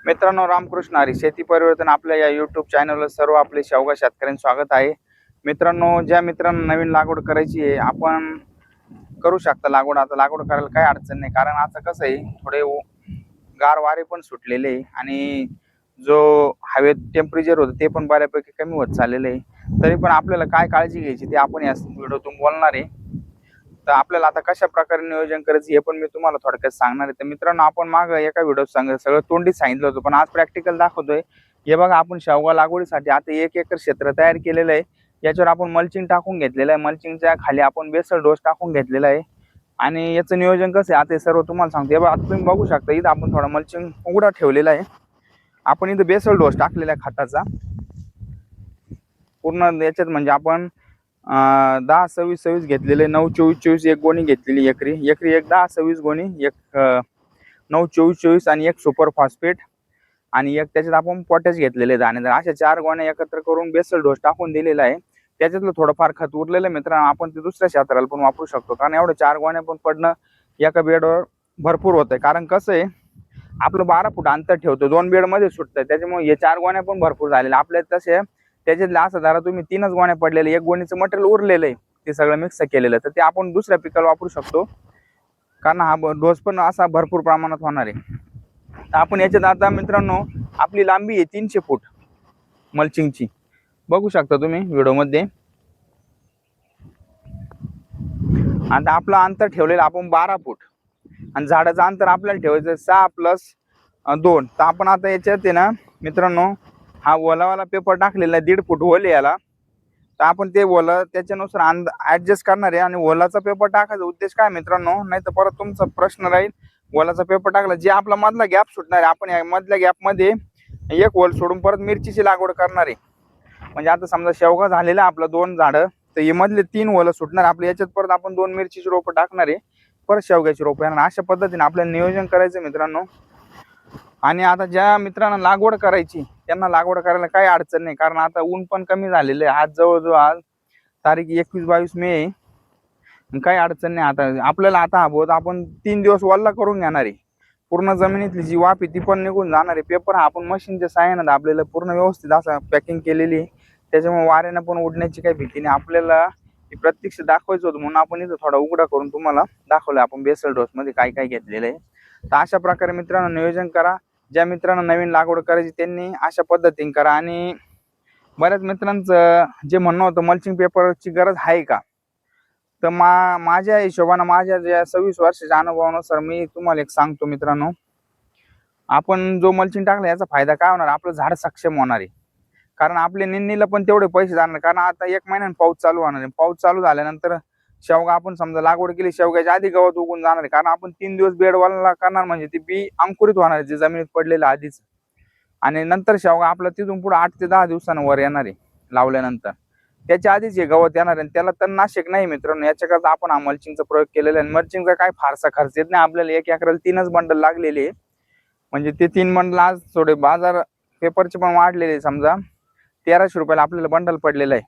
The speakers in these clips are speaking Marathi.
मित्रांनो, रामकृष्ण हरी. शेती परिवर्तन आपल्या या यूट्यूब चॅनलवर सर्व आपले शेवगा शेतकऱ्यांचे स्वागत आहे. मित्रांनो, ज्या मित्रांना नवीन लागवड करायची आहे, आपण करू शकता लागवड. आता लागवड करायला काही अडचण नाही, कारण आता कसं आहे, थोडे गार वारे पण सुटलेले आहे आणि जो हवेत टेम्परेचर होतं ते पण बऱ्यापैकी कमी होत चाललेलं आहे. तरी पण आपल्याला काय काळजी घ्यायची ते आपण या व्हिडिओतून बोलणार आहे. तर आपल्याला आता कशा प्रकारे नियोजन करायचं हे पण मी तुम्हाला थोडक्यात सांगणार आहे. तर मित्रांनो, आपण माग एका व्हिडिओत सगळं तोंडी सांगितलं होतं, पण आज प्रॅक्टिकल दाखवतोय. हे बघा, आपण शेवगा लागवडीसाठी आता 1 एकर क्षेत्र तयार केलेलं आहे. याच्यावर आपण मल्चिंग टाकून घेतलेलं आहे. मल्चिंगच्या खाली आपण बेसल डोस टाकून घेतलेला आहे आणि याचं नियोजन कसं आहे आता हे सर्व तुम्हाला सांगतो. हे बघा, आता तुम्ही बघू शकता, इथं आपण थोडा मल्चिंग उघडा ठेवलेला आहे. आपण इथं बेसल डोस टाकलेला आहे खताचा पूर्ण याच्यात. म्हणजे आपण 10-26-26 घेतलेले, 9-24-24 एक गोणी घेतलेली एकरी एक 10-26 गोणी, एक 9-24-24 आणि एक सुपर फॉस्फेट आणि एक त्याच्यात आपण पोटॅश घेतलेले दाणेदार. अशा 4 गोण्या एकत्र करून बेसल डोस टाकून दिलेला आहे. त्याच्यातलं थोडंफार खत उरलेलं मित्रांनो, आपण ते दुसऱ्या क्षेत्राला पण वापरू शकतो, कारण एवढं 4 गोण्या पण पडणं एका बेडवर भरपूर होतंय. कारण कसं आहे, आपलं 12 फूट अंतर ठेवतो, 2 बेडमध्ये सुटतं, त्याच्यामुळे हे 4 गोण्या पण भरपूर झालेल्या आपल्या. तसे त्याच्यातले असं जरा तुम्ही 3च गोण्या पडलेले, एक गोणीचं मटेरियल उरलेलं आहे, ते सगळं मिक्स केलेलं, तर ते आपण दुसऱ्या पिकाला वापरू शकतो, कारण हा डोस पण असा भरपूर प्रमाणात होणार आहे. तर आपण याच्यात आता मित्रांनो, आपली लांबी आहे 300 फूट मल्चिंगची, बघू शकता तुम्ही व्हिडिओमध्ये. आता आपलं अंतर ठेवलेलं आपण 12 फूट आणि झाडाचं अंतर आपल्याला ठेवायचं 6+2. तर आपण आता याच्यात आहे ना मित्रांनो, हा ओलावाला पेपर टाकलेला आहे 1.5 फूट ओले याला. तर आपण ते ओलं त्याच्यानुसार ऍडजस्ट करणार आहे. आणि ओलाचा पेपर टाकायचा उद्देश काय मित्रांनो, नाही तर परत तुमचा प्रश्न राहील, ओलाचा पेपर टाकला जे आपला मधला गॅप सुटणार आहे, आपण या मधल्या गॅपमध्ये एक ओल सोडून परत मिरचीची लागवड करणार आहे. म्हणजे आता समजा शेवगा झालेला आपलं 2 झाडं, तर हे मधले 3 ओलं सुटणार आपल्या, याच्यात परत आपण 2 मिरचीची रोपं टाकणार आहे, परत शेवग्याची रोपं येणार. अशा पद्धतीने आपल्याला नियोजन करायचं मित्रांनो. आणि आता ज्या मित्रांना लागवड करायची त्यांना लागवड करायला काही अडचण नाही, कारण आता ऊन पण कमी झालेलं आहे. आज जवळजवळ आज तारीख 21-22 मे आहे. काही अडचण नाही. आता आपल्याला आता बहुत आपण 3 दिवस वल्ला करून घेणार आहे. पूर्ण जमिनीतली जी वाफ आहे ती पण निघून जाणार आहे. पेपर हा आपण मशीनच्या साहाय्याने दाबलेला पूर्ण व्यवस्थित असं पॅकिंग केलेली आहे, त्याच्यामुळे वाऱ्यानं पण उडण्याची काही भीती नाही. आपल्याला प्रत्यक्ष दाखवायचं होतं म्हणून आपण इथं थोडा उघडा करून तुम्हाला दाखवलं आपण बेसल डोस मध्ये काय काय घेतलेलं आहे. तर अशा प्रकारे मित्रांनो नियोजन करा. ज्या मित्रांना नवीन लागवड करायची त्यांनी अशा पद्धतीने करा. आणि बऱ्याच मित्रांचं जे म्हणणं होतं मल्चिंग पेपरची गरज आहे का, तर माझ्या हिशोबानं, माझ्या ज्या 26 वर्षाच्या अनुभवानुसार मी तुम्हाला एक सांगतो मित्रांनो, आपण जो मल्चिंग टाकला याचा फायदा काय होणार, आपलं झाड सक्षम होणार आहे. कारण आपले निंदीला पण तेवढे पैसे जाणार, कारण आता 1 महिन्याने पाऊस चालू होणार आहे. पाऊस चालू झाल्यानंतर शेवगा आपण समजा लागवड केली, शेवग्याच्या आधी गवत उगून जाणार आहे, कारण आपण 3 दिवस बेडवाला करणार, म्हणजे ते बी अंकुरित होणार आहे जे जमिनीत पडलेलं आधीच. आणि नंतर शेवगा आपला तिथून पुढे 8 ते 10 दिवसांवर वर येणार आहे लावल्यानंतर. त्याच्या आधीच हे गवत येणार आहे. त्याला तणनाशक नाही मित्रांनो, याच्याकरता आपण हा मल्चिंगचा प्रयोग केलेला आहे. मल्चिंगचा काय फारसा खर्च येत नाही आपल्याला. 1 एकराला 3च बंडल लागलेले, म्हणजे ते 3 बंडल आज थोडे बाजार पेपरचे पण वाढलेले, समजा 1300 रुपयाला आपल्याला बंडल पडलेलं आहे,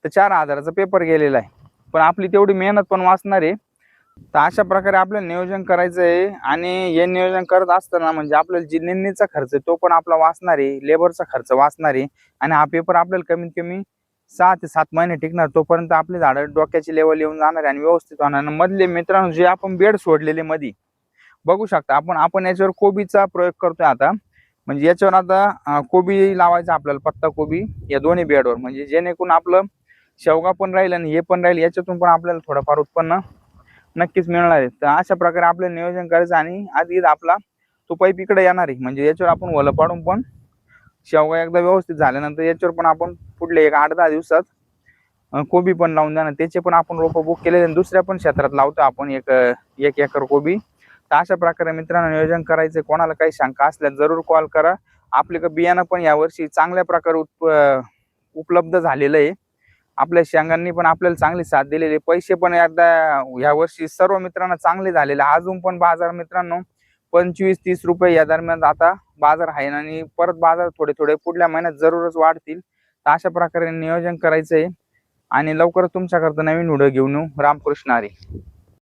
तर 4000चा पेपर गेलेला आहे, पण आपली तेवढी मेहनत पण वाचणार आहे. तर अशा प्रकारे आपल्याला नियोजन करायचं आहे. आणि हे नियोजन करत असताना म्हणजे आपल्याला जी निंदीचा खर्च तो पण आपला वाचणार आहे, लेबरचा खर्च वाचणार आहे. आणि हा पेपर आपल्याला कमीत कमी 6 ते 7 महिने टिकणार, तोपर्यंत आपली झाडं डोक्याची लेवल येऊन जाणार आहे आणि व्यवस्थित होणार. मधले मित्रांनो जे आपण बेड सोडलेले मध्ये बघू शकता, आपण याच्यावर कोबीचा प्रयोग करतोय आता. म्हणजे याच्यावर आता कोबी लावायचा आपल्याला, पत्ता कोबी या दोन्ही बेडवर, म्हणजे जेणेकरून आपलं शेवगा पण राहील आणि हे पण राहील, याच्यातून पण आपल्याला थोडंफार उत्पन्न नक्कीच मिळणार आहे. तर अशा प्रकारे आपलं नियोजन करायचं. आणि आधी आपला तो पाईप इकडे येणार आहे, म्हणजे याच्यावर आपण ओलं पाडून पण शेवगा एकदा व्यवस्थित झाल्यानंतर याच्यावर पण आपण पुढले 1-8-10 दिवसात कोबी पण लावून देणार. त्याचे पण आपण रोपं बुक केलेले आणि दुसऱ्या पण क्षेत्रात लावतो आपण 1 एकर कोबी. तर अशा प्रकारे मित्रांनो नियोजन करायचं. कोणाला काही शंका असल्यास जरूर कॉल करा. आपल्याकडे बियाणं पण यावर्षी चांगल्या प्रकारे उपलब्ध झालेलं आहे. आपल्या शेंगांनी पण आपल्याला चांगली साथ दिलेली, पैसे पण एकदा यावर्षी सर्व मित्रांना चांगले झालेले. अजून पण बाजार मित्रांनो 25-30 रुपये या दरम्यान आता बाजार आहे, आणि परत बाजार थोडे थोडे पुढल्या महिन्यात जरूरच वाढतील. तर अशा प्रकारे नियोजन करायचं आहे. आणि लवकरच तुमच्याकरता नवीन व्हिडिओ घेऊन येऊ. रामकृष्ण हरी.